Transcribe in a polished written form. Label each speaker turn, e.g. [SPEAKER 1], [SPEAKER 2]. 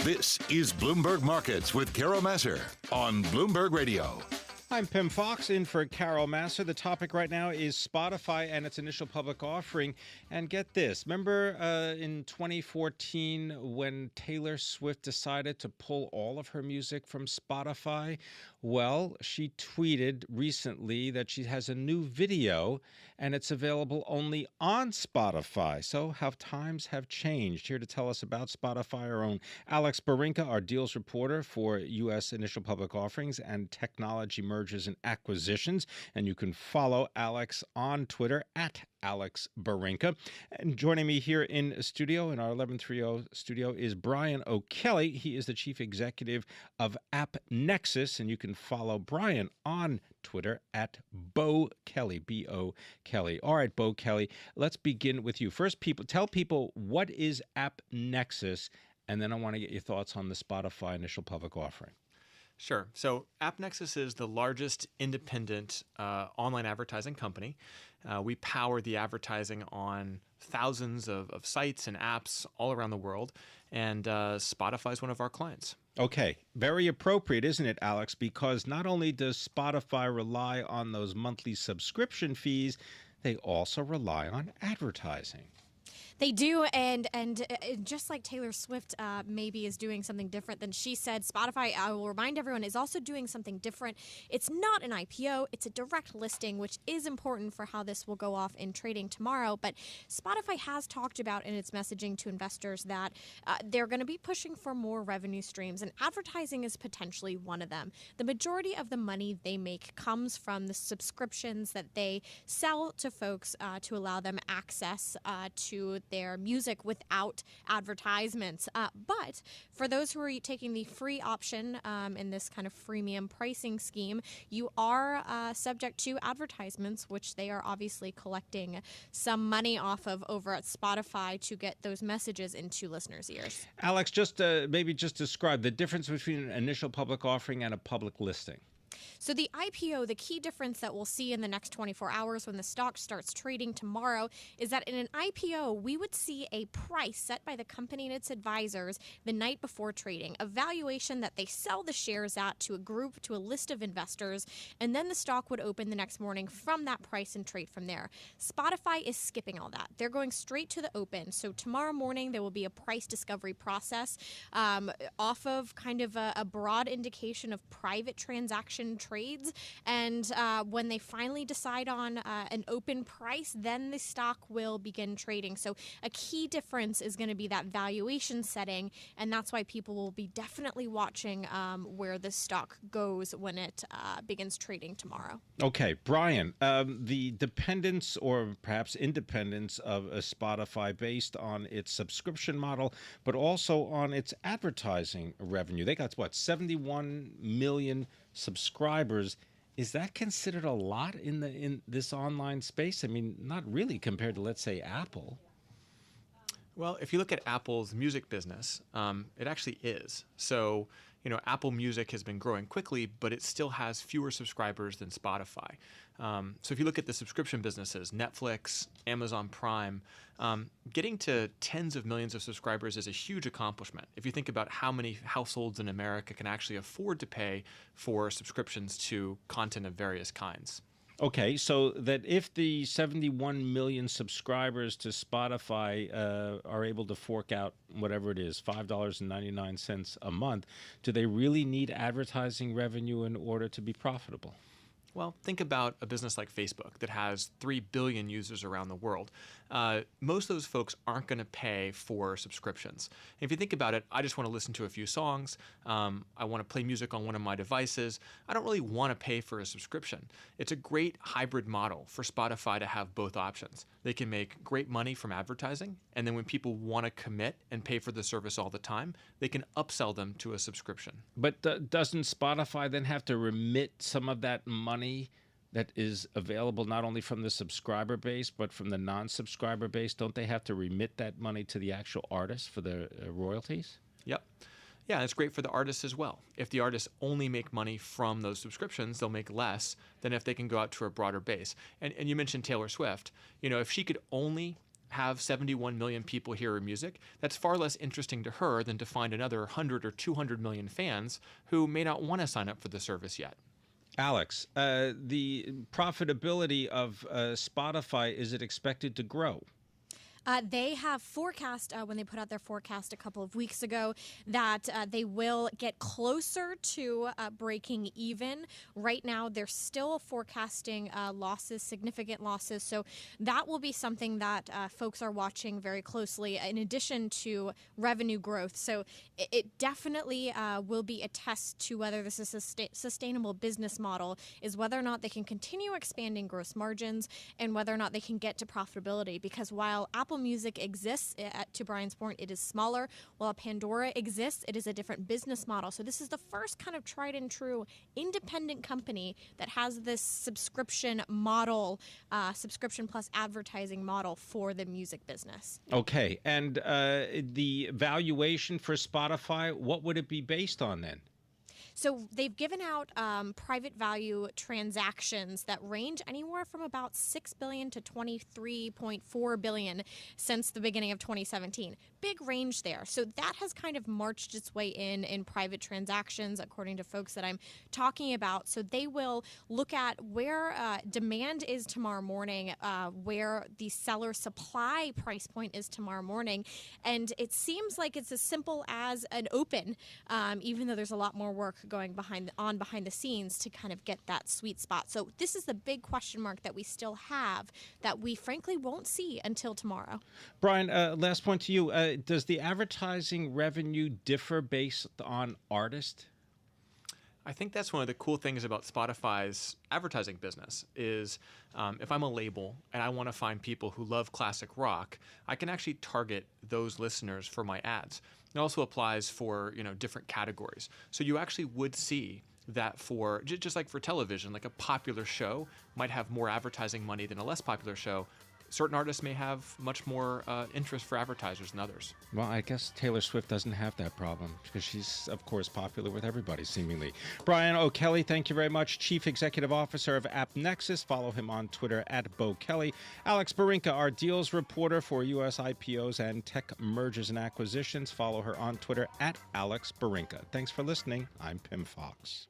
[SPEAKER 1] This is Bloomberg Markets with Carol Masser on Bloomberg Radio.
[SPEAKER 2] I'm Pim Fox in for Carol Masser. The topic right now is Spotify and its initial public offering. And get this, remember in 2014 when Taylor Swift decided to pull all of her music from Spotify? Well, she tweeted recently that she has a new video and it's available only on Spotify. So how times have changed. Here to tell us about Spotify, our own Alex Barinka, our deals reporter for U.S. initial public offerings and technology mergers and acquisitions. And you can follow Alex on Twitter at Alex Barinka. And joining me here in studio, in our 1130 studio, is Brian O'Kelly. He is the chief executive of AppNexus, and you can follow Brian on Twitter at Bo Kelly, B-O Kelly. All right, Bo Kelly, let's begin with you. First, tell people what is AppNexus, and then I want to get your thoughts on the Spotify initial public offering.
[SPEAKER 3] Sure. So AppNexus is the largest independent online advertising company. We power the advertising on thousands of sites and apps all around the world, and Spotify is one of our clients.
[SPEAKER 2] Okay. Very appropriate, isn't it, Alex? Because not only does Spotify rely on those monthly subscription fees, they also rely on advertising.
[SPEAKER 4] They do, and just like Taylor Swift maybe is doing something different than she said, Spotify, I will remind everyone, is also doing something different. It's not an IPO, it's a direct listing, which is important for how this will go off in trading tomorrow. But Spotify has talked about in its messaging to investors that they're going to be pushing for more revenue streams, and advertising is potentially one of them. The majority of the money they make comes from the subscriptions that they sell to folks to allow them access to their music without advertisements. But for those who are taking the free option in this kind of freemium pricing scheme, you are subject to advertisements, which they are obviously collecting some money off of over at Spotify to get those messages into listeners' ears.
[SPEAKER 2] Alex, maybe just describe the difference between an initial public offering and a public listing.
[SPEAKER 4] So the IPO, the key difference that we'll see in the next 24 hours when the stock starts trading tomorrow is that in an IPO, we would see a price set by the company and its advisors the night before trading, a valuation that they sell the shares at to a group, to a list of investors, and then the stock would open the next morning from that price and trade from there. Spotify is skipping all that. They're going straight to the open. So tomorrow morning, there will be a price discovery process off of kind of a broad indication of private transaction trades, and when they finally decide on an open price, then the stock will begin trading. So a key difference is going to be that valuation setting, and that's why people will be definitely watching where the stock goes when it begins trading tomorrow.
[SPEAKER 2] Okay, Brian, the dependence or perhaps independence of a Spotify based on its subscription model, but also on its advertising revenue. They got, 71 million subscribers. Is that considered a lot in this online space? I mean, not really compared to, let's say, Apple.
[SPEAKER 3] Well, if you look at Apple's music business, it actually is. So, Apple Music has been growing quickly, but it still has fewer subscribers than Spotify. So if you look at the subscription businesses, Netflix, Amazon Prime, getting to tens of millions of subscribers is a huge accomplishment. If you think about how many households in America can actually afford to pay for subscriptions to content of various kinds.
[SPEAKER 2] Okay, so that if the 71 million subscribers to Spotify are able to fork out whatever it is, $5.99 a month, do they really need advertising revenue in order to be profitable?
[SPEAKER 3] Well, think about a business like Facebook that has 3 billion users around the world. Most of those folks aren't going to pay for subscriptions. And if you think about it, I just want to listen to a few songs. I want to play music on one of my devices. I don't really want to pay for a subscription. It's a great hybrid model for Spotify to have both options. They can make great money from advertising, and then when people want to commit and pay for the service all the time, they can upsell them to a subscription.
[SPEAKER 2] But doesn't Spotify then have to remit some of that money that is available not only from the subscriber base, but from the non-subscriber base? Don't they have to remit that money to the actual artists for the royalties?
[SPEAKER 3] Yep. Yeah, it's great for the artists as well. If the artists only make money from those subscriptions, they'll make less than if they can go out to a broader base. And you mentioned Taylor Swift. If she could only have 71 million people hear her music, that's far less interesting to her than to find another 100 or 200 million fans who may not want to sign up for the service yet.
[SPEAKER 2] Alex, the profitability of Spotify, is it expected to grow?
[SPEAKER 4] They have forecast, when they put out their forecast a couple of weeks ago, that they will get closer to breaking even. Right now, they're still forecasting losses, significant losses. So that will be something that folks are watching very closely, in addition to revenue growth. So it definitely will be a test to whether this is a sustainable business model, is whether or not they can continue expanding gross margins and whether or not they can get to profitability. Because while Apple Music exists, to Brian's point, it is smaller. While Pandora exists, it is a different business model. So this is the first kind of tried and true independent company that has this subscription model, subscription plus advertising model for the music business.
[SPEAKER 2] Okay. And the valuation for Spotify, what would it be based on then?
[SPEAKER 4] So they've given out private value transactions that range anywhere from about $6 billion to $23.4 billion since the beginning of 2017. Big range there. So that has kind of marched its way in private transactions, according to folks that I'm talking about. So they will look at where demand is tomorrow morning, where the seller supply price point is tomorrow morning. And it seems like it's as simple as an open, even though there's a lot more work going behind the scenes to kind of get that sweet spot. So this is the big question mark that we still have that we frankly won't see until tomorrow.
[SPEAKER 2] Brian, last point to you. Does the advertising revenue differ based on artist?
[SPEAKER 3] I think that's one of the cool things about Spotify's advertising business is if I'm a label and I want to find people who love classic rock, I can actually target those listeners for my ads. It also applies for different categories. So you actually would see that for just like for television, like a popular show might have more advertising money than a less popular show. Certain artists may have much more interest for advertisers than others.
[SPEAKER 2] Well, I guess Taylor Swift doesn't have that problem because she's, of course, popular with everybody, seemingly. Brian O'Kelly, thank you very much. Chief Executive Officer of AppNexus. Follow him on Twitter @BoKelly. Alex Barinka, our deals reporter for U.S. IPOs and tech mergers and acquisitions. Follow her on Twitter @AlexBarinka. Thanks for listening. I'm Pim Fox.